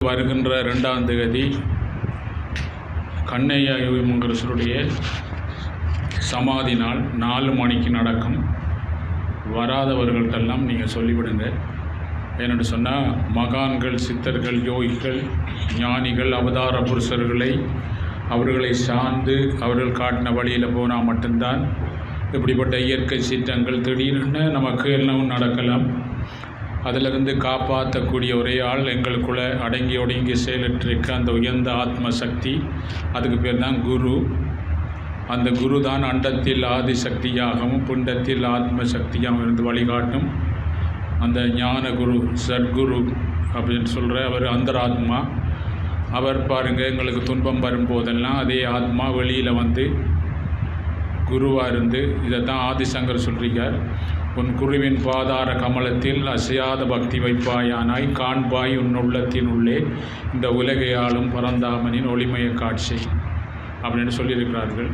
வருகின்ற 2ஆம் தேதி கண்ணையா யோகிமங்கலசுடைய சமாதி நாள் 4 மணிக்கு நடக்கும். வராதவர்கள்ட்டெல்லாம் நீங்கள் சொல்லிவிடுங்க. ஏன்னு சொன்னால் மகான்கள், சித்தர்கள், யோகிகள், ஞானிகள், அவதார புருஷர்களை அவர்களை சார்ந்து அவர்கள் காட்டின வழியில் போனால் மட்டும்தான் இப்படிப்பட்ட இயற்கை சீற்றங்கள் திடீர்னு நமக்கு எல்லாம் நடக்கலாம். அதிலிருந்து காப்பாற்றக்கூடிய ஒரே ஆள் எங்களுக்குள்ளே அடங்கி ஒடுங்கி செயலற்றிருக்க அந்த உயர்ந்த ஆத்ம சக்தி. அதுக்கு பேர் தான் குரு. அந்த குரு தான் அண்டத்தில் ஆதி சக்தியாகவும் பிண்டத்தில் ஆத்ம சக்தியாகவும் இருந்து வழிகாட்டும் அந்த ஞான குரு, சத்குரு அப்படின்னு சொல்கிற அவர் அந்தராத்மா. அவர் பாருங்கள், எங்களுக்கு துன்பம் வரும்போதெல்லாம் அதே ஆத்மா வெளியில் வந்து குருவாக இருந்து இதை தான் ஆதிசங்கர் சொல்கிறார். உன் குருவின் பாதார கமலத்தில் அசையாத பக்தி வைப்பாயானாய் காண்பாய் உன் உள்ளத்தின் உள்ளே இந்த உலகை ஆளும் பரந்தாமனின் ஒளிமய காட்சி அப்படின்னு சொல்லியிருக்கிறார்கள்.